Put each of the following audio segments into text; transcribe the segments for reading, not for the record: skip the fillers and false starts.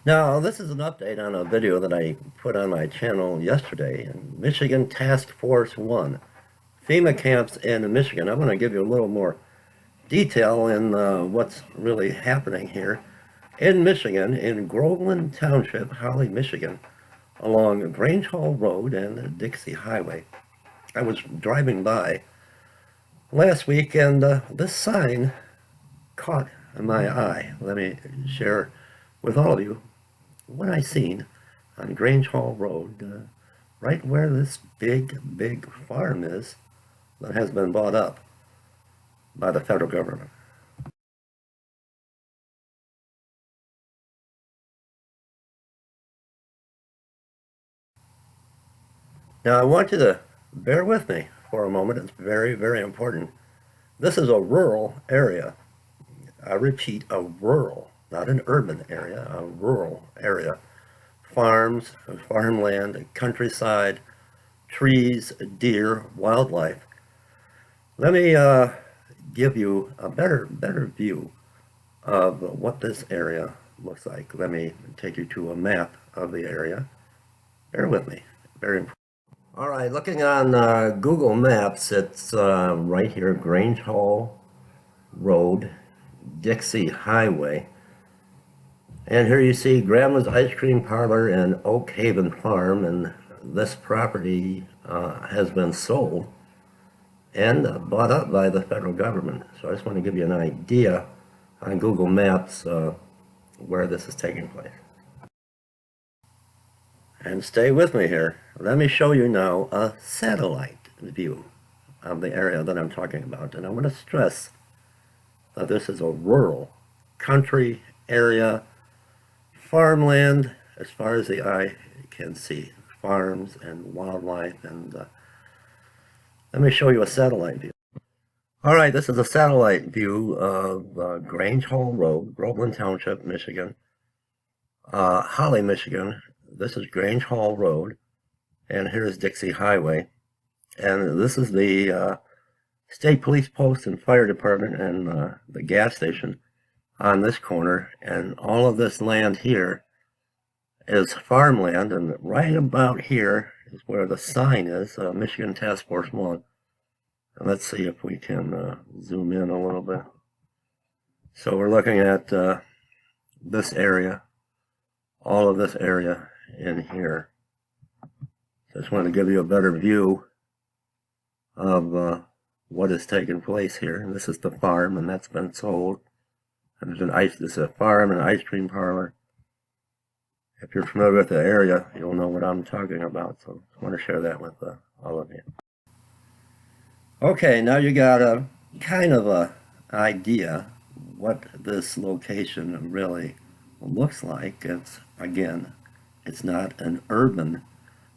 Now, this is an update on a video that I put on my channel yesterday in Michigan Task Force 1, FEMA camps in Michigan. I'm going to give you a little more detail in what's really happening here in Michigan, in Groveland Township, Holly, Michigan, along Grange Hall Road and the Dixie Highway. I was driving by last week and this sign caught my eye. Let me share with all of you what I seen on Grange Hall Road, right where this big farm is that has been bought up by the federal government. Now I want you to bear with me for a moment. It's very important. This is a rural area. I repeat, a rural, not an urban area, a rural area. Farms, farmland, countryside, trees, deer, wildlife. Let me give you a better view of what this area looks like. Let me take you to a map of the area. Bear with me. Very important. All right, looking on Google Maps, it's right here, Grange Hall Road, Dixie Highway. And here you see Grandma's Ice Cream Parlor and Oak Haven Farm, and this property has been sold and bought up by the federal government. So I just want to give you an idea on Google Maps where this is taking place. And stay with me here. Let me show you now a satellite view of the area that I'm talking about. And I want to stress that this is a rural country area, farmland as far as the eye can see, farms and wildlife. And let me show you a satellite view. All right, this is a satellite view of Grange Hall Road, Groveland Township, Michigan, Holly, Michigan. This is Grange Hall Road, and here's Dixie Highway. And this is the state police post and fire department and the gas station on this corner. And all of this land here is farmland, and right about here is where the sign is, Michigan Task Force 1. And let's see if we can zoom in a little bit. So we're looking at this area, all of this area in here. Just wanted to give you a better view of what is taking place here. And this is the farm, and that's been sold. And this is a farm and an ice cream parlor. If you're familiar with the area, you'll know what I'm talking about. So I want to share that with all of you. Okay, now you got a kind of a idea what this location really looks like. It's, again, it's not an urban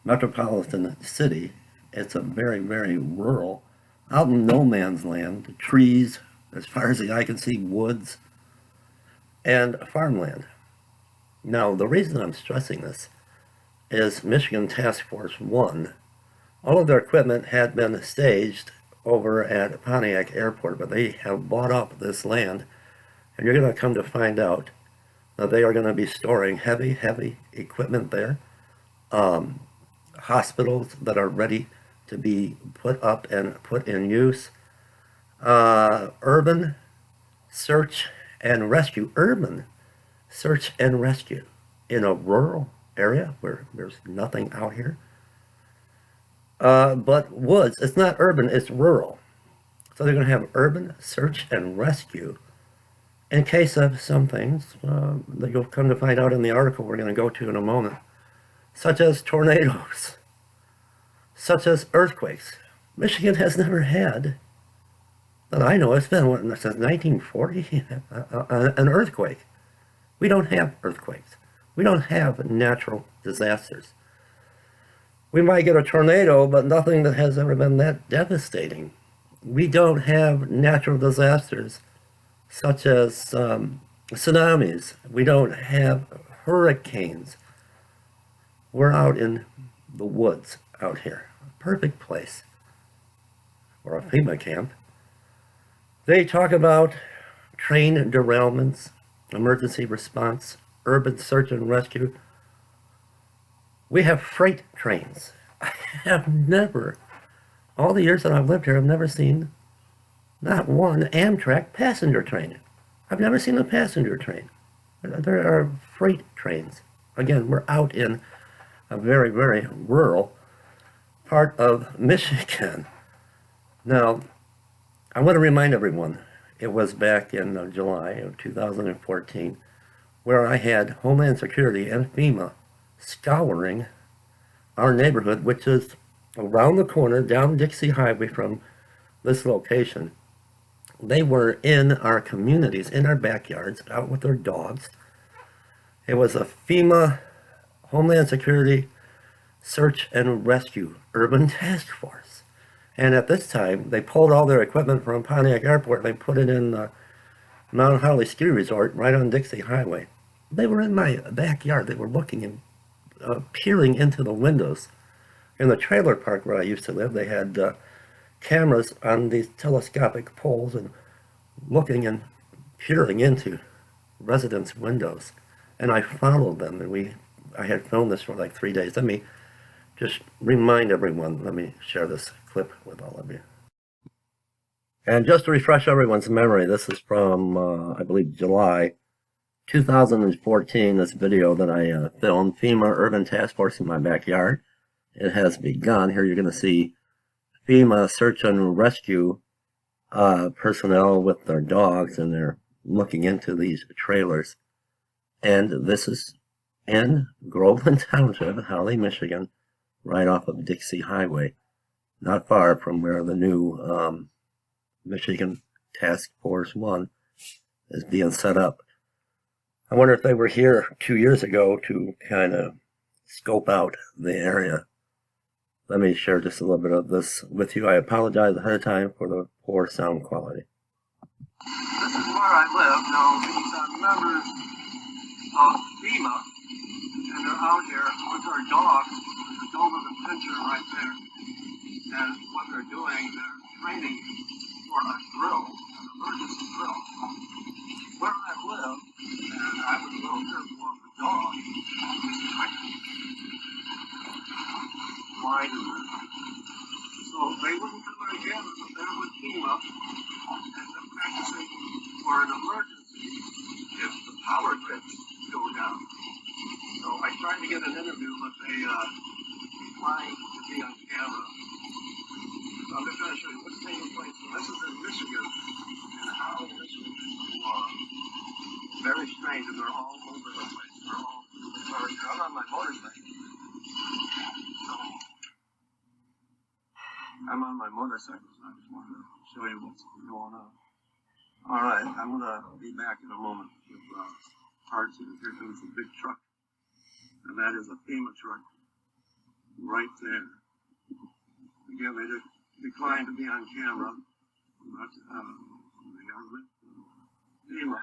metropolitan city. It's a very rural, out in no man's land, trees as far as the eye can see, woods, and farmland. Now, the reason I'm stressing this is Michigan Task Force 1. All of their equipment had been staged over at Pontiac Airport, but they have bought up this land, and you're going to come to find out that they are going to be storing heavy equipment there, hospitals that are ready to be put up and put in use, urban search and rescue in a rural area where there's nothing out here. But woods, it's not urban, it's rural. So they're going to have urban search and rescue in case of some things that you'll come to find out in the article we're going to go to in a moment, such as tornadoes, such as earthquakes. Michigan has never had, that I know, it's been since 1940, an earthquake. We don't have earthquakes. We don't have natural disasters. We might get a tornado, but nothing that has ever been that devastating. We don't have natural disasters such as tsunamis. We don't have hurricanes. We're out in the woods out here. Perfect place for a FEMA camp. They talk about train derailments, emergency response urban search and rescue. We have freight trains. I have never, all the years that I've lived here, I've never seen not one Amtrak passenger train. I've never seen a passenger train. There are freight trains. Again, we're out in a very, very rural part of Michigan. Now, I want to remind everyone, it was back in July of 2014 where I had Homeland Security and FEMA scouring our neighborhood, which is around the corner down Dixie Highway from this location. They were in our communities, in our backyards, out with their dogs. It was a FEMA Homeland Security Search and Rescue Urban Task Force. And at this time, they pulled all their equipment from Pontiac Airport. They put it in Mount Holly Ski Resort right on Dixie Highway. They were in my backyard. They were looking and peering into the windows. In the trailer park where I used to live, they had cameras on these telescopic poles and looking and peering into residents' windows. And I followed them, and I had filmed this for like 3 days. Let me just remind everyone, let me share this clip with all of you. And just to refresh everyone's memory, this is from, I believe, July 2014, this video that I filmed, FEMA Urban Task Force in my backyard. It has begun. Here you're going to see FEMA Search and Rescue personnel with their dogs, and they're looking into these trailers. And this is in Groveland Township, Holly, Michigan, right off of Dixie Highway, not far from where the new Michigan Task Force 1 is being set up. I wonder if they were here 2 years ago to kind of scope out the area. Let me share just a little bit of this with you. I apologize ahead of time for the poor sound quality. This is where I live. Now, these are members of FEMA, and they're out here with their dogs. There's a Doberman Pinscher right there. And what they're doing, they're training for a drill, an emergency drill. Where I live, and I was a little fearful of the dog, why do that? So they wouldn't come out again, but they're with FEMA, and they're practicing for an emergency if the power grids go down. So I tried to get an interview, but they declined to be on camera. So I'm just trying to show you what's taking place. So this is in Michigan, and how Michigan is law. Very strange, and they're all over the place. They're all through the park. I'm on my motorcycle. So I'm on my motorcycle, so I just wanted to show you what's going on. All right, I'm going to be back in a moment with parts of it. Here comes a big truck, and that is a FEMA truck right there. Again, they declined to be on camera, but they are with FEMA.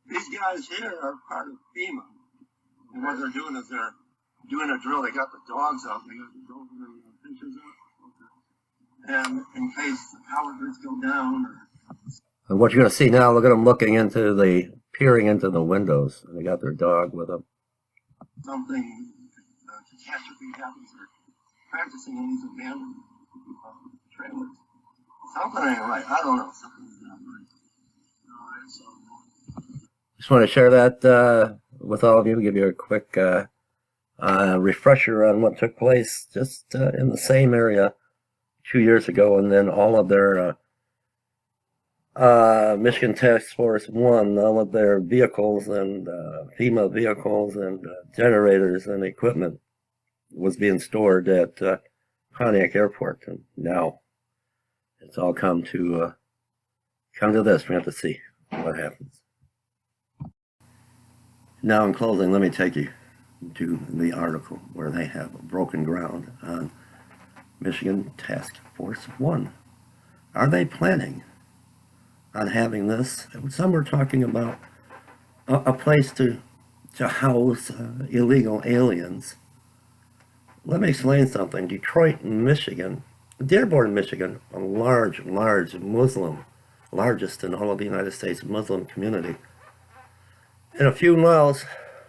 These guys here are part of FEMA, and what they're doing is they're doing a drill. They got the dogs out, they got the Doberman Pinschers out. And in case the power grids go down. And what you're going to see now, look at them peering into the windows. And they got their dog with them. Something, catastrophe happens. They're practicing in these abandoned trailers. Something ain't right. I don't know. Something's not right. All right, so. Just want to share that with all of you, give you a quick refresher on what took place just in the same area 2 years ago, and then all of their Michigan Task Force 1, all of their vehicles and FEMA vehicles and generators and equipment was being stored at Pontiac Airport, and now it's all come to this. We have to see what happens. Now, in closing, let me take you to the article where they have broken ground on Michigan Task Force 1. Are they planning on having this? Some were talking about a place to house illegal aliens. Let me explain something. Detroit, Michigan, Dearborn, Michigan, a large Muslim, largest in all of the United States Muslim community. And a few miles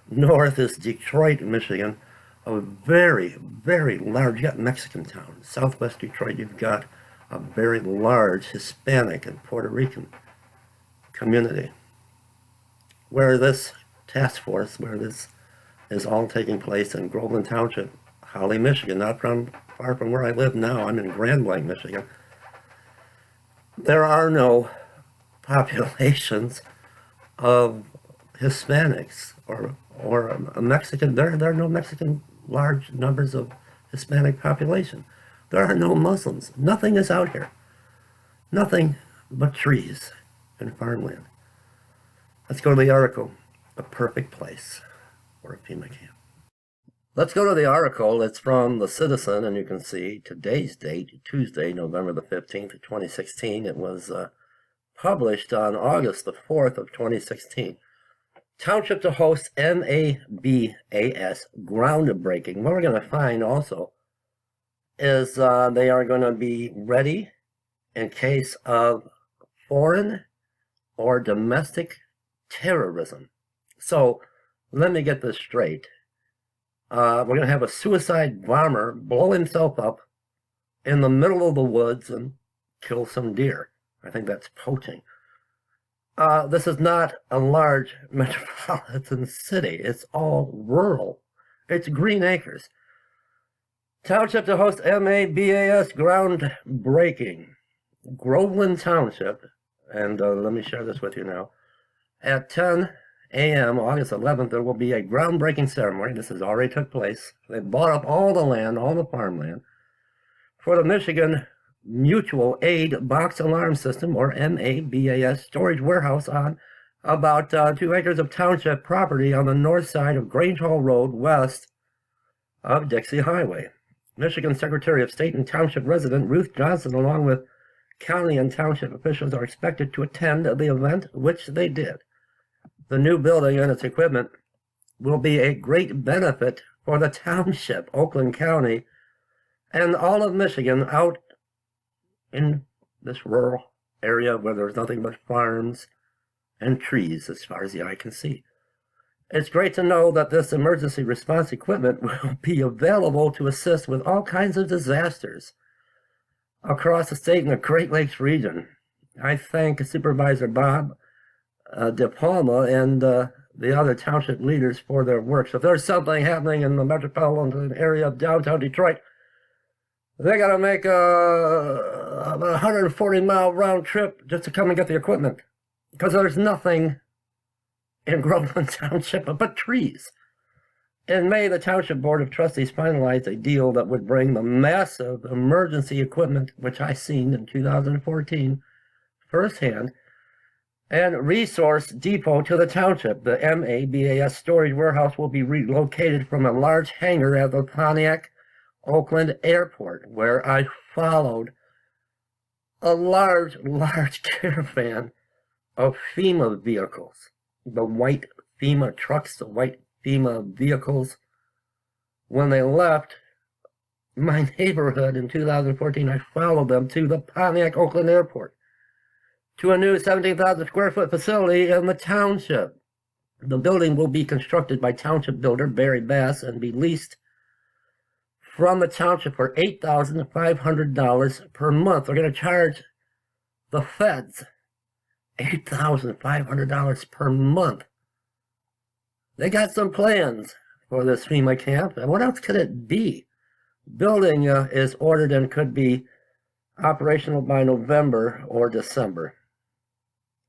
north is Detroit, Michigan, a very, very large, you got Mexican town. Southwest Detroit, you've got a very large Hispanic and Puerto Rican community where this task force, where this is all taking place in Groveland Township, Holly, Michigan, not far from where I live now. I'm in Grand Blanc, Michigan. There are no populations of Hispanics or a Mexican. There are no Mexican large numbers of Hispanic population. There are no Muslims. Nothing is out here. Nothing but trees and farmland. Let's go to the article. A perfect place for a FEMA camp. Let's go to the article. It's from The Citizen, and you can see today's date, Tuesday, November the 15th, 2016. It was published on August the 4th of 2016. Township to host MABAS groundbreaking. What we're going to find also is they are going to be ready in case of foreign or domestic terrorism. So let me get this straight. We're going to have a suicide bomber blow himself up in the middle of the woods and kill some deer. I think that's poaching. This is not a large metropolitan city. It's all rural. It's green acres. Township to host MABAS groundbreaking. Groveland Township, and let me share this with you now. At 10 a.m. August 11th, there will be a groundbreaking ceremony. This has already took place. They bought up all the land, all the farmland, for the Michigan Mutual Aid Box Alarm System, or MABAS, storage warehouse on about 2 acres of township property on the north side of Grange Hall Road, west of Dixie Highway. Michigan Secretary of State and Township resident Ruth Johnson, along with county and township officials, are expected to attend the event, which they did. The new building and its equipment will be a great benefit for the township, Oakland County, and all of Michigan out in this rural area where there's nothing but farms and trees as far as the eye can see. It's great to know that this emergency response equipment will be available to assist with all kinds of disasters across the state and the Great Lakes region. I thank Supervisor Bob DePalma and the other township leaders for their work. So if there's something happening in the metropolitan area of downtown Detroit, they got to make a 140-mile round trip just to come and get the equipment, because there's nothing in Groveland Township but trees. In May, the Township Board of Trustees finalized a deal that would bring the massive emergency equipment, which I seen in 2014 firsthand, and resource depot to the township. The MABAS storage warehouse will be relocated from a large hangar at the Pontiac Oakland Airport, where I followed a large caravan of FEMA vehicles. The white FEMA trucks, the white FEMA vehicles. When they left my neighborhood in 2014, I followed them to the Pontiac Oakland Airport, to a new 17,000 square foot facility in the township. The building will be constructed by township builder Barry Bass and be leased from the township for $8,500 per month. They're going to charge the feds $8,500 per month. They got some plans for this FEMA camp. And what else could it be? Building is ordered and could be operational by November or December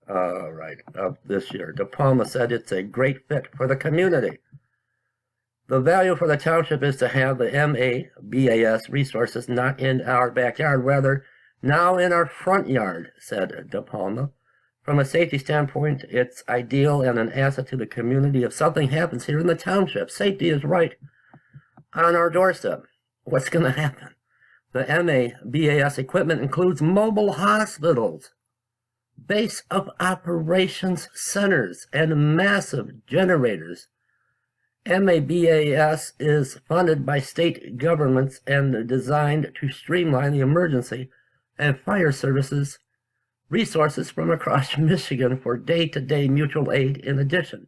of this year. DePalma said it's a great fit for the community. The value for the township is to have the MABAS resources not in our backyard, rather now in our front yard, said DePalma. From a safety standpoint, it's ideal and an asset to the community if something happens here in the township. Safety is right on our doorstep. What's going to happen? The MABAS equipment includes mobile hospitals, base of operations centers, and massive generators. MABAS is funded by state governments and designed to streamline the emergency and fire services resources from across Michigan for day-to-day mutual aid in addition.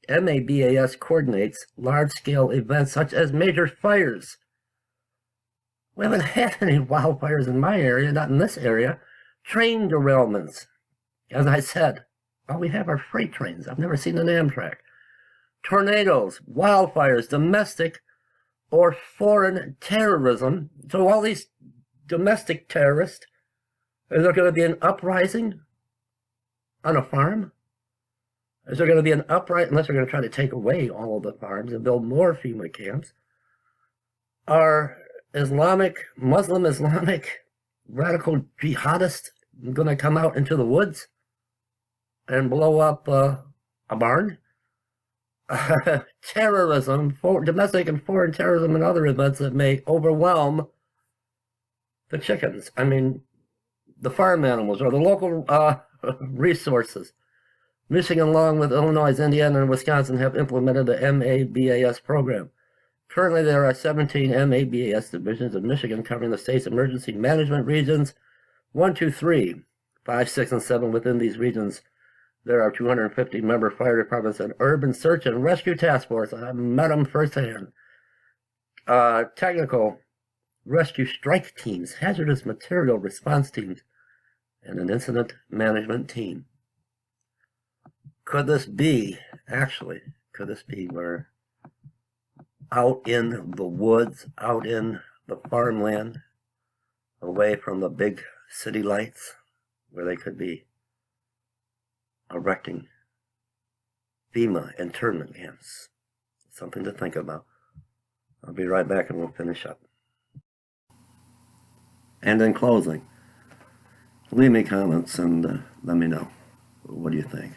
MABAS coordinates large-scale events such as major fires. We haven't had any wildfires in my area, not in this area. Train derailments. As I said, all we have are freight trains. I've never seen an Amtrak. Tornadoes, wildfires, domestic or foreign terrorism. So all these domestic terrorists, is there going to be an uprising on a farm? Is there going to be an uprising, unless they're going to try to take away all of the farms and build more FEMA camps? Are Muslim Islamic radical jihadists going to come out into the woods and blow up a barn? Terrorism, domestic and foreign terrorism, and other events that may overwhelm the chickens. I mean, the farm animals or the local resources. Michigan, along with Illinois, Indiana, and Wisconsin, have implemented the MABAS program. Currently, there are 17 MABAS divisions in Michigan covering the state's emergency management regions 1, 2, 3, 5, 6, and 7. Within these regions, there are 250 member fire departments and urban search and rescue task force. I've met them firsthand. Technical rescue strike teams, hazardous material response teams, and an incident management team. Could this be where out in the woods, out in the farmland, away from the big city lights, where they could be erecting FEMA internment camps? Something to think about. I'll be right back and we'll finish up. And in closing, leave me comments and let me know. What do you think?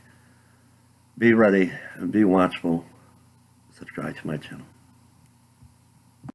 Be ready and be watchful. Subscribe to my channel.